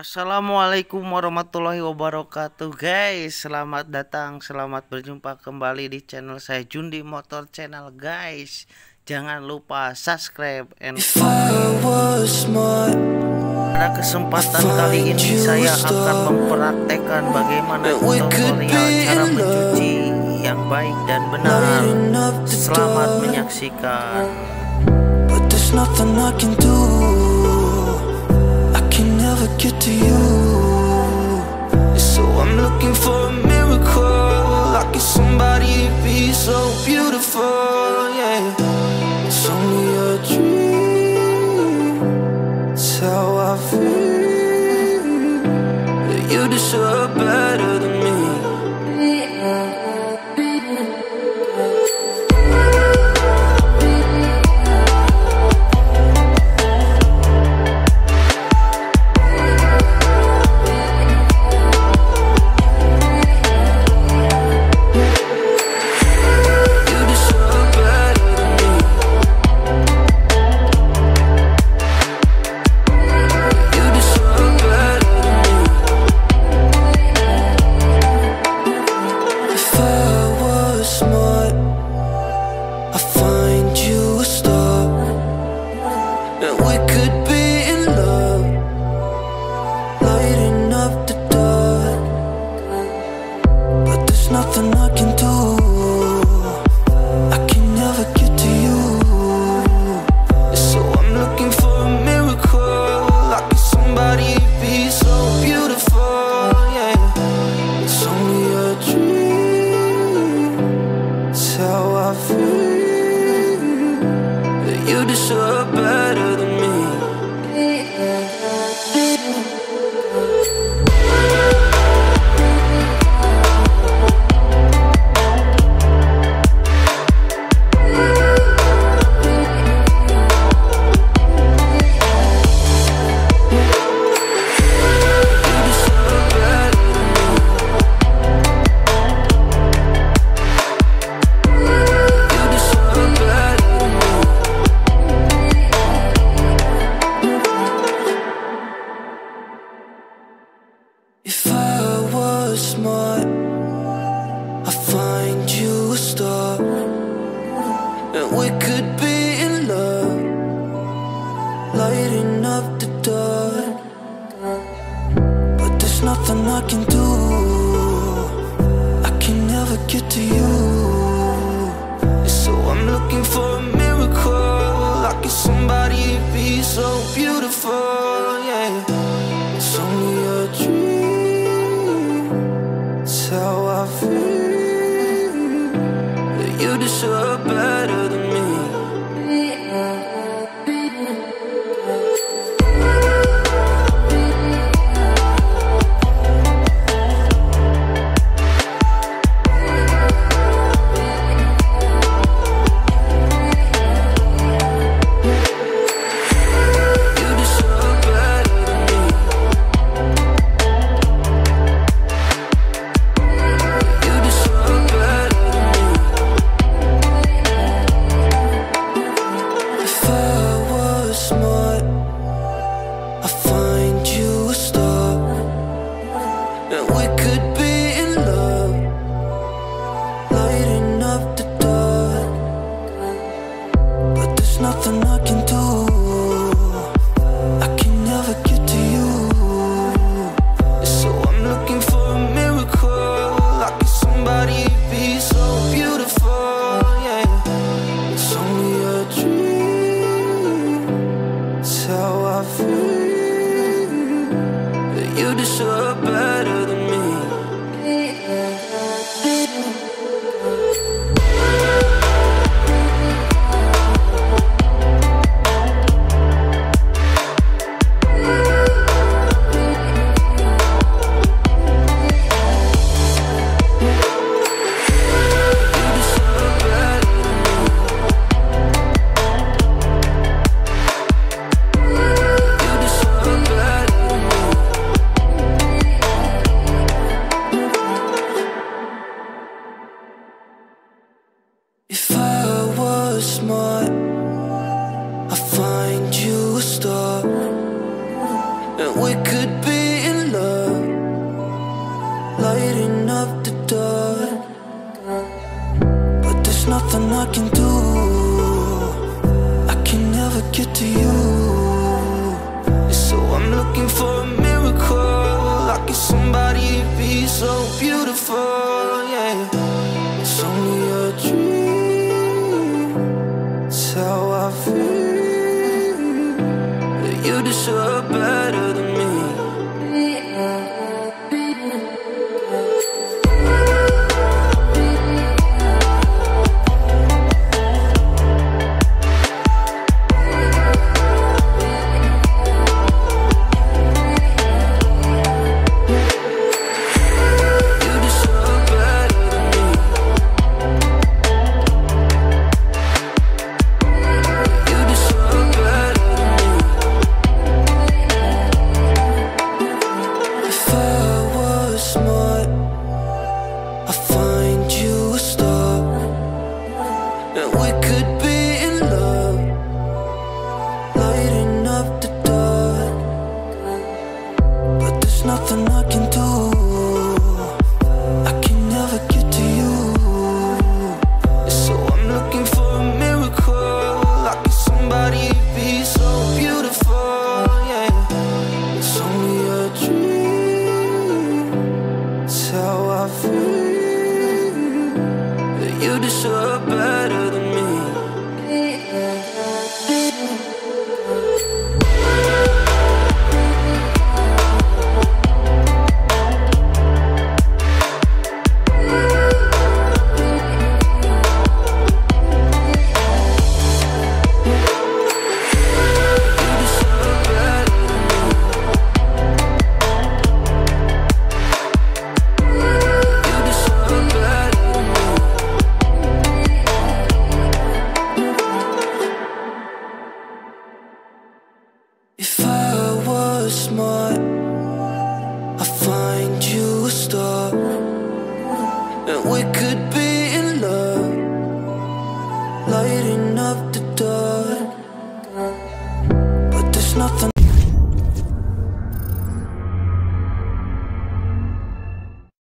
Assalamualaikum warahmatullahi wabarakatuh guys. Selamat datang, selamat berjumpa kembali di channel saya Zundy Motor Channel guys. Jangan lupa subscribe and pada kesempatan kali ini saya akan mempraktekkan bagaimana tutorial cara mencuci yang baik dan benar. Selamat menyaksikan. Never get to you, so I'm looking for a miracle. Like it's somebody to be so beautiful, yeah. It's only a dream, it's how I feel. That you deserve better than me. Nothing I can do, I can never get to you. So I'm looking for a miracle. Like it's somebody to be so beautiful, yeah. It's only a dream, it's how I feel. That you deserve better than me. If I was smart, I'd find you a star, and we could be in love, lighting up the dark. But there's nothing I can do, I can never get to you. So I'm looking for a miracle. Like it's somebody to be so beautiful, yeah. It's only a dream, how I feel. That you deserve better than me. Nothing I can do, I can never get to you. So I'm looking for a miracle. Like it's somebody to be so beautiful, yeah. It's only a dream, it's how I feel. That you deserve better than me. for a miracle, like it's somebody be so beautiful, yeah. It's only a dream, it's how I feel, that you deserve better than me. Nothing I can do.